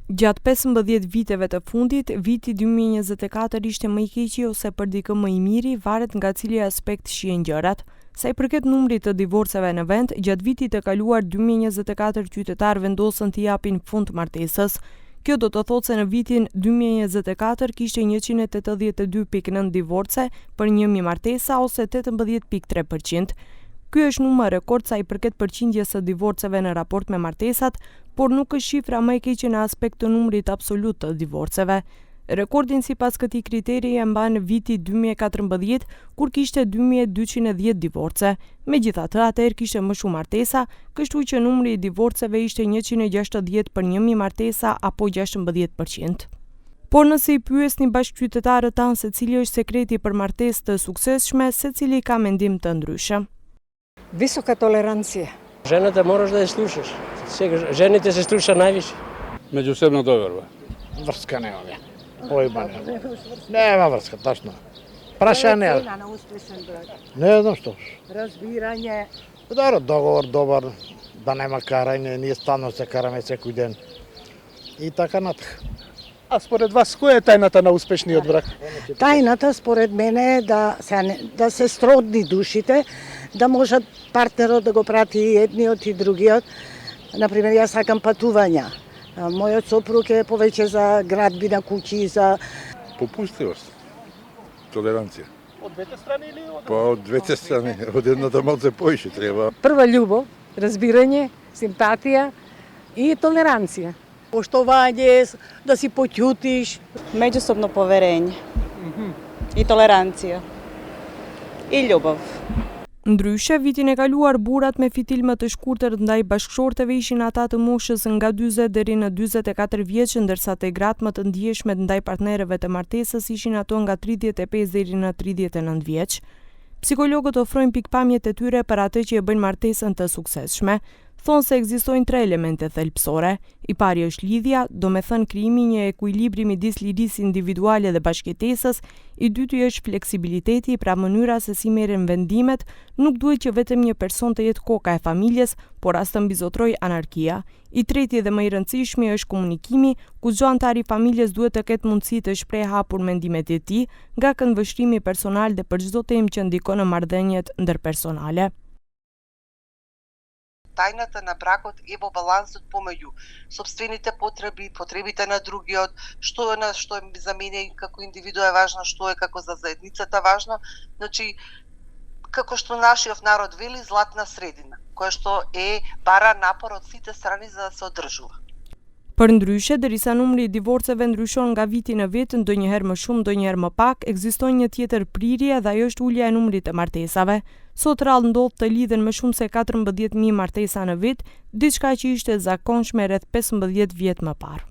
Gjatë 15 viteve të fundit, viti 2024 ishte më i keqi ose për dikë më i miri, varet nga cili aspekt shihen gjërat. Sa i përket numrit të divorceve në vend, gjatë vitit të kaluar 2024 qytetarë vendosën të japin fund martesës. Kjo do të thotë se në vitin 2024 kishte 182.9 divorce për 1000 martesa ose 18.3%. Ky është numër rekord sa i përket përqindjes së divorceve në raport me martesat, por nuk është shifra më e keqe në aspekt të numrit absolut të divorceve. Rekordin sipas këtij kriteri e mban viti 2014, kur kishte 2210 divorce. Megjithatë, atëherë kishte më shumë martesa, kështu që numri i divorceve ishte 160 për 1000 martesa apo 16%. Por nëse i pyesni bashkëqytetarët tanë se cili është sekreti për martesë të suksesshme, secili ka mendim të ndryshëm. Visoka tolerancija. Жената можеш да ја слушаш. Сега жените се слушаат највише. Меѓусебна доверба. Врска немаме. Нема врска, точно. Прашање. На успешен брак. Не знам што. Разбирање. Договор добар, да нема карање, ние станно се караме секој ден. И така натака. А според вас, која е тајната на успешниот брак? Тајната според мене е да се сродни душите, да можат партнерот да го прати и едниот и другиот. Например, јас сакам патувања. Мојот сопруг е повеќе за градби на куќи, за Попустивост. Толеранција. Од двете страни или од... Па од двете страни, од едната малце поише треба. Прва љубов, разбирање, симпатија и толеранција. поштовање, да си поќутиш. Меѓусобно поверење и толеранција и љубов. Ndryshe, vitin e kaluar burrat me fitil më të shkurtër ndaj bashkëshorteve ishin ata të moshës nga 40 deri në 44 vjeç, ndërsa te gratë më të ndjeshmet ndaj partnerëve të martesës ishin ato nga 35 deri në 39 vjeç. Psikologët ofrojnë pikpamjet e tyre për atë që e bëjnë martesën të suksesshme. Thonë se ekzistojnë 3 elemente thelbësore. I pari është lidhja, do me thënë krijimi një ekuilibri midis lirisë individuale dhe bashkëjetesës. I dyti është fleksibiliteti, pra mënyra se si merren vendimet, nuk duhet që vetëm një person të jetë koka e familjes, por as të mbizotrojë anarkia. I treti dhe më i rëndësishmi është komunikimi, ku çdo antar i familjes duhet të ketë mundësi të shprehë hapur mendimet e tij, nga këndvështrimi personal dhe për çdo temë që ndikon në marrëdhëniet ndërpersonale. Тајната на бракот е во балансот помеѓу сопствените потреби, потребите на другиот, што за мене како индивиду е важно, што е како за заедницата важно. Значи, како што нашиот народ вели, златна средина, која што бара напор од сите страни за да се одржува. Përndryshe, derisa numri i divorceve ndryshon nga viti në vit, ndonjëherë më shumë, ndonjëherë më pak, ekziston një tjetër prirje dhe ajo është ulja e numrit të martesave. Sot rrallë ndodh të lidhen më shumë se 14.000 martesa në vit, diçka që ishte zakonshme rreth 15 vjet më parë.